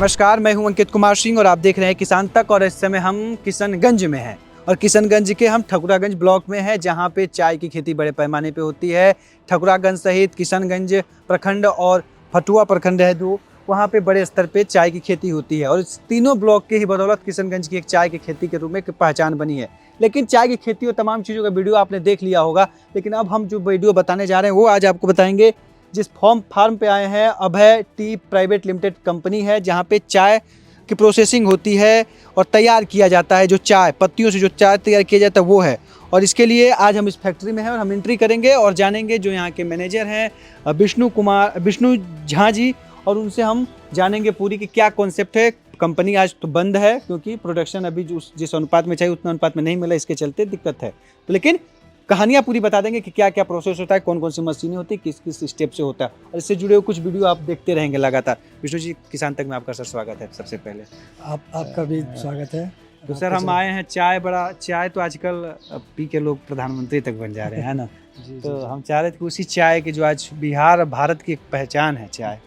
नमस्कार, मैं हूं अंकित कुमार सिंह और आप देख रहे हैं किसान तक। और इस समय हम किशनगंज में हैं और किशनगंज के हम ठकुरागंज ब्लॉक में हैं, जहां पे चाय की खेती बड़े पैमाने पे होती है। ठकुरागंज सहित किशनगंज प्रखंड और फटुआ प्रखंड है जो, वहां पे बड़े स्तर पे चाय की खेती होती है। और इस तीनों ब्लॉक के ही बदौलत किशनगंज की एक चाय की खेती के रूप में एक पहचान बनी है। लेकिन चाय की खेती और तमाम चीज़ों का वीडियो आपने देख लिया होगा, लेकिन अब हम जो वीडियो बताने जा रहे हैं वो आज आपको बताएंगे। जिस फार्म पे आए हैं, अभय टी प्राइवेट लिमिटेड कंपनी है, जहाँ पे चाय की प्रोसेसिंग होती है और तैयार किया जाता है। जो चाय पत्तियों से जो चाय तैयार किया जाता है वो है। और इसके लिए आज हम इस फैक्ट्री में हैं और हम एंट्री करेंगे और जानेंगे जो यहाँ के मैनेजर हैं विष्णु झा जी, और उनसे हम जानेंगे पूरी कि क्या कॉन्सेप्ट है। कंपनी आज तो बंद है क्योंकि प्रोडक्शन अभी जिस अनुपात में चाहिए उतना अनुपात में नहीं मिला, इसके चलते दिक्कत है। तो लेकिन कहानियाँ पूरी बता देंगे कि क्या क्या प्रोसेस होता है, कौन कौन सी मशीनें होती है, किस किस स्टेप से होता है, और इससे जुड़े हुए कुछ वीडियो आप देखते रहेंगे लगातार। विष्णु जी, किसान तक में आपका सर स्वागत है। सबसे पहले आपका भी स्वागत है। तो सर, हम आए हैं चाय तो आजकल पी के लोग प्रधानमंत्री तक बन जा रहे हैं ना। तो हम चाह रहे थे कि उसी चाय की जो आज बिहार भारत की एक पहचान है चाय,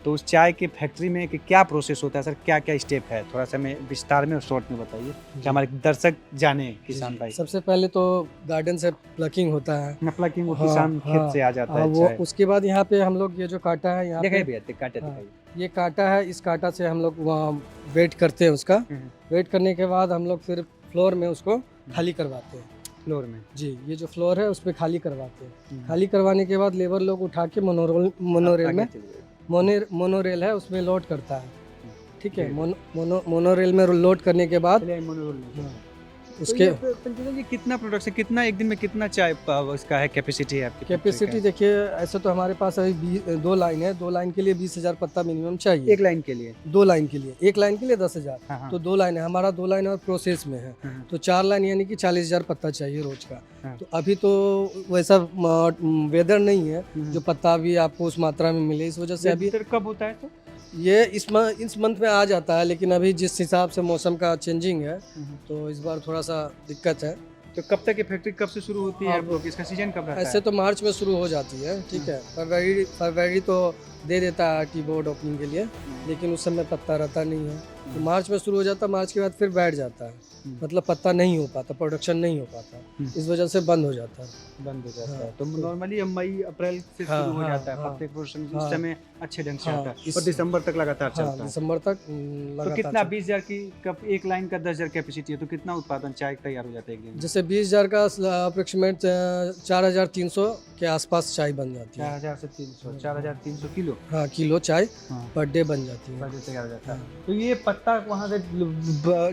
तो उस चाय की फैक्ट्री में कि क्या प्रोसेस होता है सर, क्या क्या स्टेप है, थोड़ा सा हमें विस्तार में और शॉर्ट में बताइए कि हमारे दर्शक जाने, किसान भाई। सबसे पहले तो गार्डन से प्लकिंग होता है। प्लकिंग वो किसान खेत से आ जाता है वो उसके बाद यहाँ पे हम लोग ये जो काटा है, यहाँ पे काटा ये काटा है, इस काटा से हम लोग वहाँ वेट करते हैं उसका। वेट करने के बाद हम लोग फिर फ्लोर में उसको खाली करवाते हैं। फ्लोर में जी, ये जो फ्लोर है उस पर खाली करवाते हैं। खाली करवाने के बाद लेबर लोग उठा के मोनोरेल है उसमें लोड करता है। ठीक है, मोनोरेल में लोड करने के बाद उसके तो कितना प्रोडक्शन, कितना एक दिन में कितना चाय उसका है कैपेसिटी है आपकी? कैपेसिटी देखिए, ऐसे तो हमारे पास अभी 2 लाइन है। 2 लाइन के लिए 20,000 पत्ता मिनिमम चाहिए। एक लाइन के लिए? 2 लाइन के लिए, एक लाइन के लिए 10,000। हाँ। तो 2 लाइन है हमारा, 2 लाइन और प्रोसेस में है। तो 4 लाइन यानी कि 40,000 पत्ता चाहिए रोज का। तो अभी तो वैसा वेदर नहीं है जो पत्ता भी आपको उस मात्रा में मिले, इस वजह से अभी कब होता है? तो ये इस मंथ में आ जाता है, लेकिन अभी जिस हिसाब से मौसम का चेंजिंग है तो इस बार थोड़ा सा दिक्कत है। तो कब तक ये फैक्ट्री कब से शुरू होती है? इसका सीजन कब रहता है? ऐसे तो मार्च में शुरू हो जाती है। ठीक है, फरवरी तो दे देता है टी बोर्ड ओपनिंग के लिए, लेकिन उस समय पत्ता रहता नहीं है। तो मार्च में शुरू हो जाता है, मार्च के बाद फिर बैठ जाता है, मतलब पत्ता नहीं हो पाता, प्रोडक्शन नहीं हो पाता, इस वजह से बंद हो जाता है। तो नॉर्मली मई अप्रैल से शुरू हो जाता है पत्ते का प्रोडक्शन, इस समय अच्छे ढंग से आता है और दिसंबर तक लगातार चलता है। दिसंबर तक तो कितना 20,000 की कप एक लाइन का 10,000 कैपेसिटी है, तो कितना उत्पादन चाय तैयार हो जाता है एक दिन? जैसे 20,000 का अप्रोक्सीमेट 4,300 के आसपास चाय बन जाती है। 4,000 से 300, 4,300 किलो? हाँ, किलो चाय पर डे बन जाती है, तैयार हो जाता है। तो ये पत्ता वहाँ से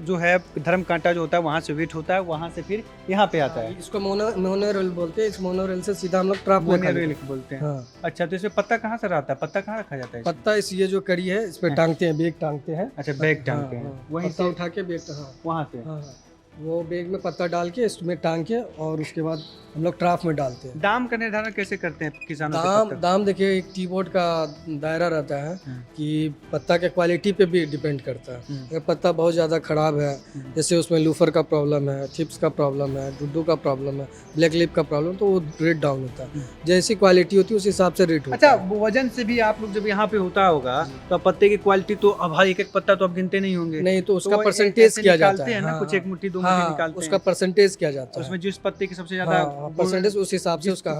जो है धर्म कांटा जो होता है वहाँ से वेट होता है, वहाँ से फिर यहाँ पे आता है। इसको मोनोरेल बोलते हैं। इस मोनोरेल से सीधा हम लोग ट्रक मोनोरेल बोलते हैं। अच्छा, तो इसमें पत्ता कहाँ से रहता है, पत्ता कहाँ रखा जाता है? पत्ता ये जो कड़ी है इस पे टांगते हैं, बैग टांगते हैं। अच्छा, बैग टांगते हैं, वहीं से उठा के बैग, वहाँ से वो बैग में पत्ता डाल के इसमें टांग के और उसके बाद हम लोग ट्राफ में डालते हैं। दाम का निर्धारण कैसे करते हैं किसानों? दाम देखिए, एक टी बोर्ड का दायरा रहता है कि पत्ता के क्वालिटी पे भी डिपेंड करता है। अगर पत्ता बहुत ज़्यादा ख़राब है, जैसे उसमें लूफर का प्रॉब्लम है, थिप्स का प्रॉब्लम है, डुड्डू का प्रॉब्लम है, ब्लैक लिप का प्रॉब्लम, तो वो रेट डाउन होता है। जैसी क्वालिटी होती है उस हिसाब से रेट होता है। अच्छा, वजन से भी आप लोग जब यहाँ पे होता होगा तो पत्ते की क्वालिटी तो अब एक एक पत्ता तो आप गिनते नहीं होंगे? नहीं, तो उसका परसेंटेज किया जाता है ना, कुछ 1 मुट्ठी 2 मुट्ठी निकालते हैं, उसका परसेंटेज किया जाता है। उसमें जिस पत्ते की सबसे ज्यादा परसेंटेज उस हिसाब से उसका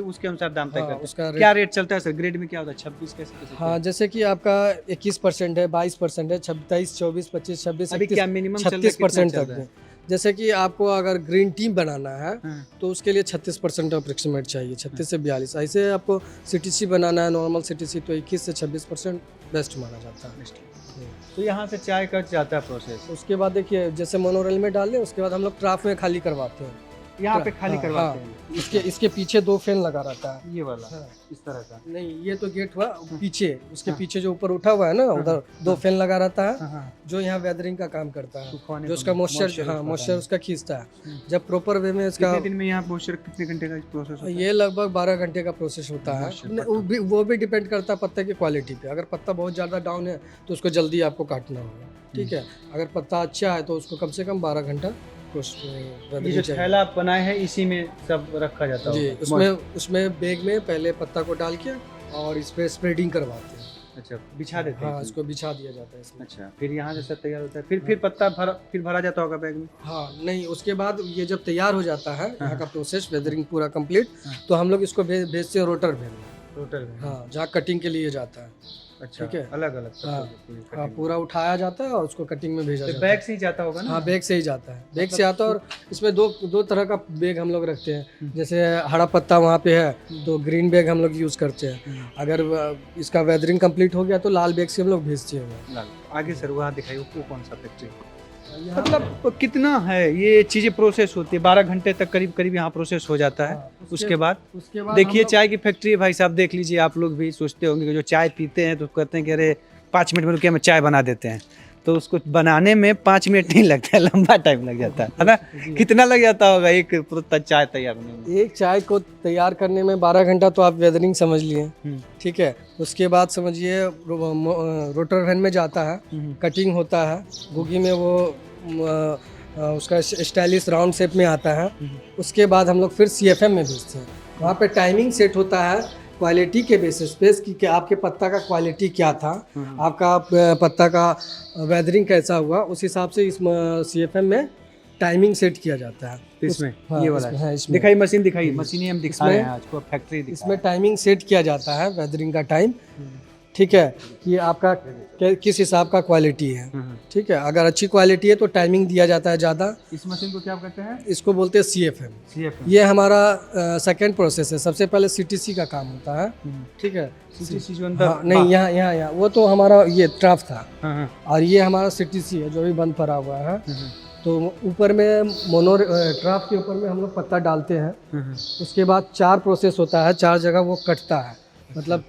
उसके अनुसार दाम तय करते हैं। क्या रेट चलता है सर? ग्रेड में क्या होता है? 26 कैसे? हाँ, जैसे कि आपका 21% है, 22% है, 23, 24, 25, 26, अभी क्या मिनिमम 36% तक है। जैसे कि आपको अगर ग्रीन टी बनाना है तो उसके लिए 36% अप्रोक्सीमेट चाहिए, 36 से 42। ऐसे आपको सीटीसी बनाना है, नॉर्मल सीटीसी, तो 21 से 26% बेस्ट माना जाता है। तो यहाँ से चाय का जाता है प्रोसेस। उसके बाद देखिए, जैसे मोनोरेल में डाल दें, उसके बाद हम लोग ट्राफ में खाली करवाते हैं। यहाँ पे खाली करवाते हैं। इसके पीछे 2 फैन लगा रहता है, ये वाला इस तरह का नहीं, ये तो गेट हुआ पीछे, उसके पीछे जो ऊपर उठा हुआ है ना, उधर 2 फैन लगा रहता है जो यहाँ वेदरिंग का काम करता है, जो उसका मॉइस्चर उसका खींचता है। जब प्रॉपर वे में इसका दिन में यहाँ मॉइस्चर कितने घंटे का प्रोसेस होता है? ये लगभग 12 घंटे का प्रोसेस होता है। वो भी डिपेंड करता है पत्ते की क्वालिटी पे। अगर पत्ता बहुत ज़्यादा डाउन है तो उसको जल्दी आपको काटना होगा। ठीक है, अगर पत्ता अच्छा है तो उसको कम से कम 12 घंटा। ये जो थैला बनाए हैं इसी में सब रखा जाता है जी। उसमें बैग में पहले पत्ता को डाल के और इस पे स्प्रेडिंग करवाते हैं। अच्छा, बिछा देते हैं हाँ, इसमें। इसको बिछा दिया जाता है इसमें। अच्छा, फिर यहाँ से सब तैयार होता है, फिर पत्ता भरा जाता होगा बैग में। हाँ, नहीं, उसके बाद ये जब तैयार हो जाता है हाँ, यहाँ का प्रोसेस वेदरिंग पूरा कंप्लीट, हाँ। तो हम लोग इसको भेजते हैं रोटर वैन में। टोटल में। हाँ, जहाँ कटिंग के लिए जाता है। अच्छा, ठीक है। अलग अलग हाँ, हाँ, पूरा उठाया जाता है और उसको कटिंग में भेजा जाता है। बैग से ही जाता होगा ना। हाँ, बैग से ही जाता है, बैग मतलब से आता है। और इसमें दो तरह का बैग हम लोग रखते हैं। हम्म। जैसे हरा पत्ता वहाँ पे है तो ग्रीन बैग हम लोग यूज़ करते हैं। हम्म। अगर इसका वेदरिंग कंप्लीट हो गया तो लाल बैग से हम लोग भेजते हैं। लाल। आगे सर वहाँ दिखाइए वो कौन सा फैक्ट्री, यहाँ- मतलब कितना है ये चीजें प्रोसेस होती है, 12 घंटे तक करीब करीब यहाँ प्रोसेस हो जाता है। हाँ, उसके बाद उसके बाद देखिए हम लोग- चाय की फैक्ट्री है भाई साहब, देख लीजिए। आप लोग भी सोचते होंगे कि जो चाय पीते हैं तो कहते हैं कि अरे 5 मिनट में रुकिए हम चाय बना देते हैं, तो उसको बनाने में 5 मिनट नहीं लगता है, लंबा टाइम लग जाता है ना। जी। कितना लग जाता होगा एक चाय तैयार होने में? एक चाय को तैयार करने में 12 घंटा तो आप वेदरिंग समझ लिए। हम्म, ठीक है, उसके बाद समझिए रोटर वैन में जाता है, हम्म, कटिंग होता है, गुगी में वो उसका स्टाइलिश राउंड शेप में आता है। हम्म। उसके बाद हम लोग फिर CFM में भेजते हैं। वहाँ पे टाइमिंग सेट होता है क्वालिटी के बेसिस पे कि आपके पत्ता का क्वालिटी क्या था, हम्म। आपका पत्ता का वेदरिंग कैसा हुआ, उस हिसाब से इस CFM में टाइमिंग सेट किया जाता है। इसमें हाँ, ये वाला इसमें, हाँ, इसमें। दिखाई मशीन दिखाई, मशीन ही हम दिखा इसमें- रहे हैं आज को, फैक्ट्री दिखा इसमें टाइमिंग सेट किया जाता है वेदरिंग का टाइम। ठीक है, कि आपका किस हिसाब का क्वालिटी है। रहे हैं। ठीक है, अगर अच्छी क्वालिटी है तो टाइमिंग दिया जाता है ज़्यादा। इस मशीन को क्या कहते हैं? इसको बोलते हैं CFM। CFM। ये हमारा सेकेंड प्रोसेस है। सबसे पहले CTC का काम होता है। ठीक है, CTC जो अंदर हाँ, नहीं, यहाँ वो तो हमारा ये ट्राफ था, हाँ, हाँ, और ये हमारा CTC है जो भी बंद पड़ा हुआ है। हाँ, तो ऊपर में ट्राफ के ऊपर में हम लोग पत्ता डालते हैं। हाँ, उसके बाद 4 प्रोसेस होता है, 4 जगह वो कटता है। मतलब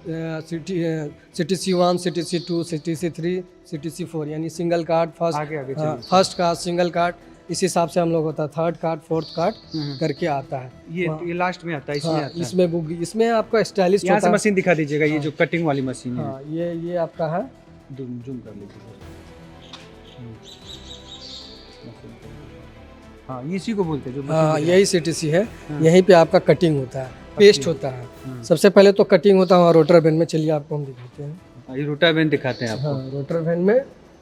CTC 1, CTC 2, CTC 3, CTC 4, यानी सिंगल कार्ड आगे आगे हाँ, चलिए। फर्स्ट कार्ड, सिंगल कार्ड, इस हिसाब से हम लोग होता है। थर्ड कार्ड, फोर्थ कार्ड करके आता है। ये लास्ट में आता है, इसमें हाँ, आता है। इसमें बुगी, इसमें आपका स्टाइलिश यहाँ से होता है। मशीन दिखा दीजिएगा, ये जो कटिंग वाली मशीन है। हाँ, ये आपका है। जूम कर लीजिए। हाँ, इसी को बोलते हैं जो हाँ, मशीन यही CTC है। हाँ। यहीं पे आपका कटिंग होता है, पेस्ट होता है। हाँ। सबसे पहले तो कटिंग होता है रोटर वैन में। चलिए आपको हम दिखाते हैं। ये रोटा बैंड दिखाते हैं आपको। हाँ, रोटर वैन में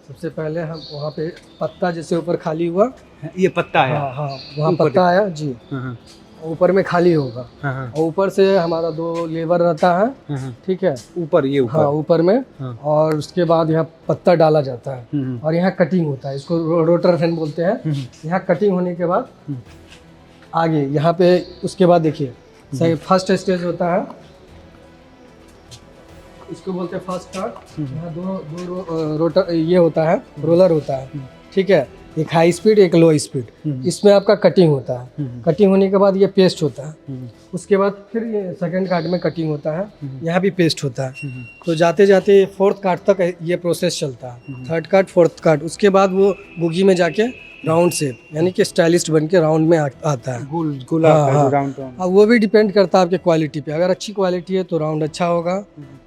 सबसे पहले हम वहाँ पे पत्ता जैसे ऊपर खाली हुआ, ये पत्ता है। हाँ हाँ, वहाँ ऊपर पत्ता आया जी, हाँ, हाँ, ऊपर में खाली होगा। हाँ, हाँ, और ऊपर से हमारा 2 लेबर रहता है। हाँ, हाँ। ठीक है, ऊपर ये ऊपर। हाँ, ऊपर में। हाँ। और उसके बाद यहाँ पत्ता डाला जाता है और यहाँ कटिंग होता है। इसको रोटर फैन बोलते हैं। यहाँ कटिंग होने के बाद आगे यहाँ पे उसके बाद देखिए सही फर्स्ट स्टेज होता है, इसको बोलते हैं फर्स्ट कार्ड। यहाँ दो रोटर ये होता है, रोलर होता है। ठीक है, एक हाई स्पीड, एक लो स्पीड। इसमें आपका कटिंग होता है। कटिंग होने के बाद ये पेस्ट होता है। उसके बाद फिर ये सेकंड कार्ड में कटिंग होता है, यहाँ भी पेस्ट होता है। तो जाते जाते फोर्थ कार्ड तक ये प्रोसेस चलता है। थर्ड कार्ड, फोर्थ कार्ड, उसके बाद वो गुगी में जाके राउंड शेप, यानी कि स्टाइलिस्ट बन के राउंड में आता है। गोला हाँ, हाँ। Round round. अब वो भी डिपेंड करता है आपके क्वालिटी पे। अगर अच्छी क्वालिटी है तो राउंड अच्छा होगा।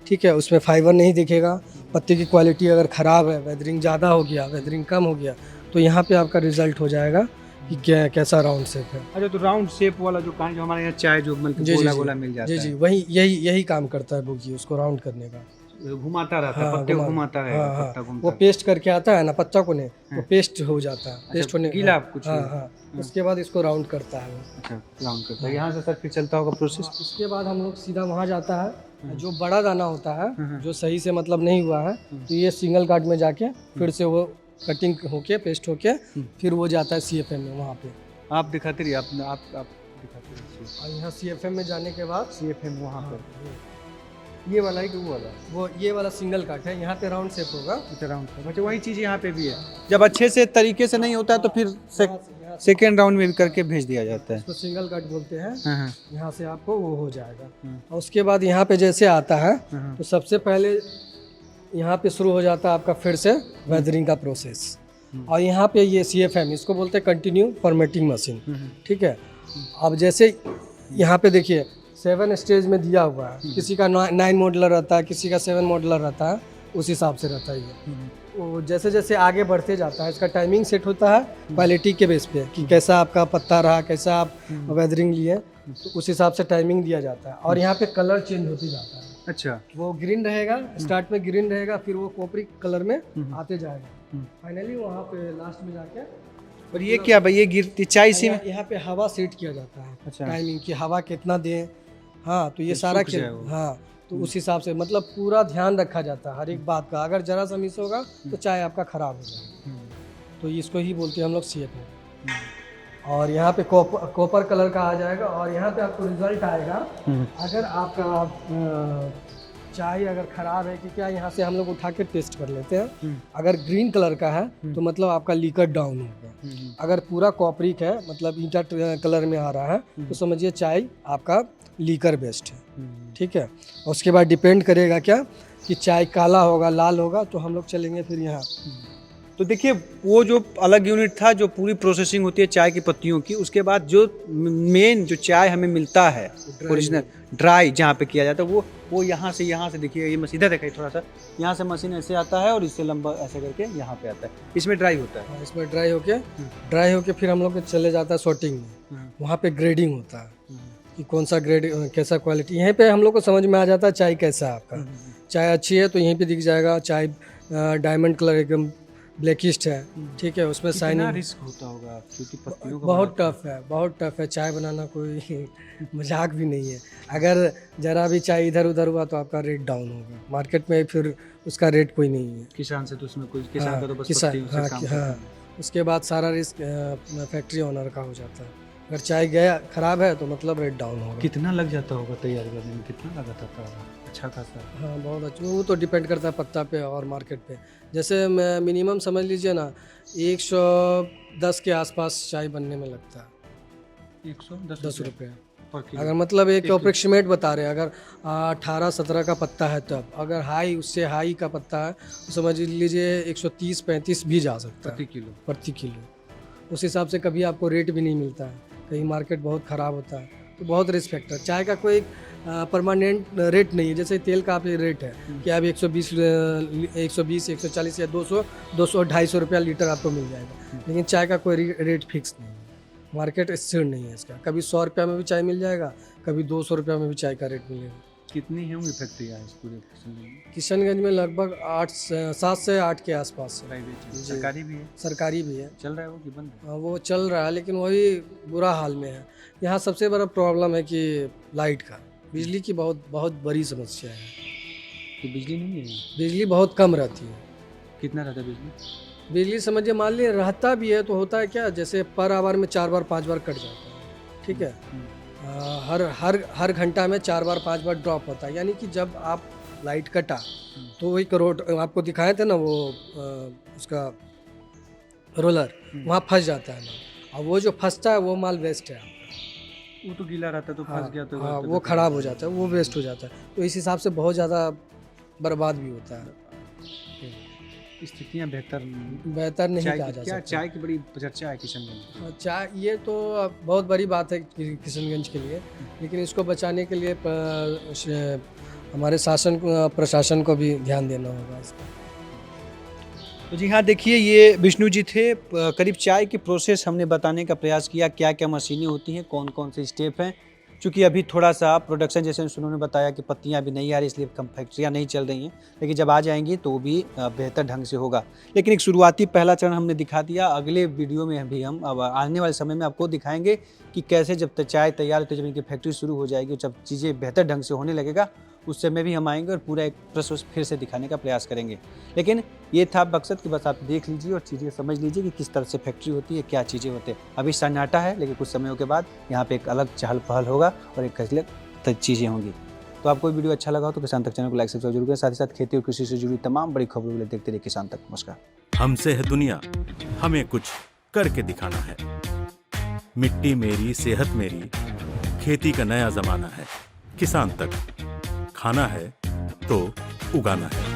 ठीक है, उसमें फाइबर नहीं दिखेगा। पत्ते की क्वालिटी अगर ख़राब है, वेदरिंग ज़्यादा हो गया, वेदरिंग कम हो गया, तो यहाँ पे आपका रिजल्ट हो जाएगा कि कैसा राउंड शेप है। अच्छा, तो राउंड शेप वाला जो कान जो हमारे यहाँ चाय जो मतलब जी, गोला जी, गोला मिल जाता जी है। जी, वही यही काम करता है बुगी, उसको राउंड करने का। घुमाता रहता है, हाँ, पत्ते को घुमाता है, हाँ, पत्ता हाँ, घूमता वो है। पेस्ट करके आता है ना पत्ता को, ने वो पेस्ट हो जाता है। पेस्ट होने गीला कुछ हाँ हाँ, उसके बाद इसको राउंड करता है वो। अच्छा, राउंड करता है। यहाँ से सर फिर चलता होगा प्रोसेस। उसके बाद हम लोग सीधा वहाँ जाता है। जो बड़ा दाना होता है, जो सही से मतलब नहीं हुआ है, तो ये सिंगल कार्ड में जाके फिर से वो कटिंग होके पेस्ट होके फिर वो जाता है CFM में। वहाँ पे आप दिखाते रहिए, आप दिखाते रहिए। और यहाँ CFM में जाने के बाद CFM वहाँ पर ये वाला है कि वो वाला? वो ये वाला सिंगल कार्ड है, यहाँ पे राउंड शेप होगा। अच्छा, राउंड। अच्छा, वही चीज़ यहाँ पे भी है। जब अच्छे से तरीके से नहीं होता है तो फिर यहाँ से सेकेंड राउंड में भी करके भेज दिया जाता है। इसको सिंगल कार्ड बोलते हैं। हाँ, हाँ, यहाँ से आपको वो हो जाएगा। और उसके बाद यहाँ पे जैसे आता है हाँ, तो सबसे पहले यहाँ पे शुरू हो जाता है आपका फिर से वेदरिंग का प्रोसेस। और यहाँ पे ये CFM, इसको बोलते हैं कंटिन्यू फॉर्मेटिंग मशीन। ठीक है, अब जैसे यहाँ पे देखिए 7 स्टेज में दिया हुआ है। किसी का 9 मॉडलर रहता है, किसी का 7 मॉडलर रहता है, उस हिसाब से रहता है ये। वो जैसे जैसे आगे बढ़ते जाता है, इसका टाइमिंग सेट होता है क्वालिटी के बेस पे कि कैसा आपका पत्ता रहा, कैसा आप वेदरिंग लिए, तो उस हिसाब से टाइमिंग दिया जाता है। और यहाँ पे कलर चेंज होते जाता है। अच्छा। वो ग्रीन रहेगा, स्टार्ट में ग्रीन रहेगा, फिर वो कॉपरी कलर में आते जाएगा, फाइनली वहाँ पे लास्ट में जाके। और ये क्या भाई, ये गिरती चाय इसी में? यहाँ पे हवा सेट किया जाता है, अच्छा। टाइमिंग की हवा कितना दें, हाँ, तो ये तो सारा सूख जाए वो। हाँ, तो उस हिसाब से मतलब पूरा ध्यान रखा जाता है हर एक बात का। अगर जरा सा मिस होगा तो चाय आपका खराब हो जाएगा, तो इसको ही बोलते हैं हम लोग CFM। और यहाँ पे कॉपर कलर का आ जाएगा, और यहाँ पे आपको रिजल्ट आएगा अगर आपका चाय अगर ख़राब है कि क्या, यहाँ से हम लोग उठा के टेस्ट कर लेते हैं। अगर ग्रीन कलर का है तो मतलब आपका लीकर डाउन होगा, अगर पूरा कॉपरिक है मतलब ईंटा कलर में आ रहा है तो समझिए चाय आपका लीकर बेस्ट है, ठीक है। और उसके बाद डिपेंड करेगा क्या कि चाय काला होगा लाल होगा तो हम लोग चलेंगे फिर यहाँ। तो देखिए वो जो अलग यूनिट था जो पूरी प्रोसेसिंग होती है चाय की पत्तियों की, उसके बाद जो मेन जो चाय हमें मिलता है ओरिजिनल ड्राई जहाँ पे किया जाता है वो यहाँ से देखिए ये मशीन इधर दिखाई थोड़ा सा, यहाँ से मशीन ऐसे आता है और इससे लंबा ऐसे करके यहाँ पे आता है, इसमें ड्राई होता है। इसमें ड्राई होके फिर हम लोग चले जाता है सॉर्टिंग में, वहाँ पे ग्रेडिंग होता है कि कौन सा ग्रेड कैसा क्वालिटी। यहीं पे हम लोग को समझ में आ जाता है चाय कैसा है आपका। चाय अच्छी है तो यहीं पे दिख जाएगा, चाय डायमंड कलर एकदम ब्लैकिस्ट है, ठीक है, उसमें कितना शाइनिंग। रिस्क होता होगा क्योंकि पत्तियों का बहुत टफ है चाय बनाना, कोई मजाक भी नहीं है। अगर जरा भी चाय इधर उधर हुआ तो आपका रेट डाउन होगा, मार्केट में फिर उसका रेट कोई नहीं है। किसान से तो उसमें कोई किसान का तो बस किसान, पत्तियों से काम करता है। उसके बाद सारा रिस्क फैक्ट्री ओनर का हो जाता है। अगर चाय गया खराब है तो मतलब रेट डाउन होगा। कितना लग जाता होगा तैयार करने में, कितना लागत आता होगा? अच्छा खासा। हाँ बहुत अच्छा, वो तो डिपेंड करता है पत्ता पे और मार्केट पे। जैसे मिनिमम समझ लीजिए ना 110 के आसपास चाय बनने में लगता है, 110 रुपये पर किलो। अगर मतलब एक अप्रोक्सीमेट बता रहे हैं, अगर 18-17 का पत्ता है तब, अगर हाई उससे हाई का पत्ता है तो समझ लीजिए 130-35 भी जा सकता है प्रति किलो। उस हिसाब से कभी आपको रेट भी नहीं मिलता है, कहीं मार्केट बहुत ख़राब होता है, तो बहुत रिस्क फैक्टर। चाय का कोई परमानेंट रेट नहीं है, जैसे तेल का आप रेट है कि आप 120, 140 या 200, 200-250 रुपया लीटर आपको मिल जाएगा, लेकिन चाय का कोई रेट फिक्स नहीं है, मार्केट स्थिर नहीं है इसका। कभी 100 रुपया में भी चाय मिल जाएगा, कभी 200 रुपया में भी चाय का रेट मिलेगा। कितनी होंगी फैक्ट्रियाँ इस पूरे किशनगंज में? लगभग 7 से 8 के आसपास। सरकारी भी है? सरकारी भी है। चल रहा है वो कि बंद है? वो चल रहा है लेकिन वही बुरा हाल में है। यहाँ सबसे बड़ा प्रॉब्लम है कि लाइट का, बिजली की बहुत बड़ी समस्या है। तो बिजली नहीं है? बिजली बहुत कम रहती है। कितना रहता है बिजली? बिजली समझिए मान लीजिए रहता भी है तो होता है क्या, जैसे पर आवर में 4 बार 5 बार कट जाता है, ठीक है। हर घंटा में 4 बार 5 बार ड्रॉप होता है, यानी कि जब आप लाइट कटा तो वही करोड़ आपको दिखाए थे ना वो उसका रोलर वहाँ फंस जाता है ना, और वो जो फंसता है वो माल वेस्ट है। वो तो गीला रहता है तो फंस गया तो वो ख़राब हो जाता है, वो वेस्ट हो जाता है, तो इस हिसाब से बहुत ज़्यादा बर्बाद भी होता है। स्थितियाँ बेहतर नहीं कहा जा सकता। चाय की बड़ी चर्चा है किशनगंज में। चाय ये तो बहुत बड़ी बात है किशनगंज के लिए, लेकिन इसको बचाने के लिए हमारे प्रशासन को भी ध्यान देना होगा इसका। तो जी हाँ, देखिए ये विष्णु जी थे। करीब चाय की प्रोसेस हमने बताने का प्रयास किया, क्या क्या मशीनें होती हैं, कौन कौन से स्टेप हैं। चूँकि अभी थोड़ा सा प्रोडक्शन जैसे उन्होंने बताया कि पत्तियां अभी नहीं आ रही इसलिए कम फैक्ट्रियाँ नहीं चल रही हैं, लेकिन जब आ जाएंगी तो भी बेहतर ढंग से होगा। लेकिन एक शुरुआती पहला चरण हमने दिखा दिया। अगले वीडियो में भी हम अब आने वाले समय में आपको दिखाएंगे कि कैसे जब चाय तैयार होती है, जब इनकी फैक्ट्री शुरू हो जाएगी, जब चीज़ें बेहतर ढंग से होने लगेगा उस समय भी हम आएंगे और पूरा एक प्रोसेस फिर से दिखाने का प्रयास करेंगे। लेकिन ये था मकसद कि बस आप देख लीजिए और चीज़ें समझ लीजिए कि किस तरह से फैक्ट्री होती है, क्या चीज़ें होती है। अभी सन्नाटा है, लेकिन कुछ समयों के बाद यहाँ पे एक अलग चहल पहल होगा और एक अलग चीज़ें होंगी। तो आपको वीडियो अच्छा लगा हो तो किसान तक चैनल को लाइक सब्सक्राइब जरूर करें। साथ ही साथ खेती और कृषि से जुड़ी तमाम बड़ी खबरों को देखते रहिए किसान तक। नमस्कार। हमसे है दुनिया, हमें कुछ करके दिखाना है। मिट्टी मेरी, सेहत मेरी, खेती का नया जमाना है। किसान तक, खाना है तो उगाना है।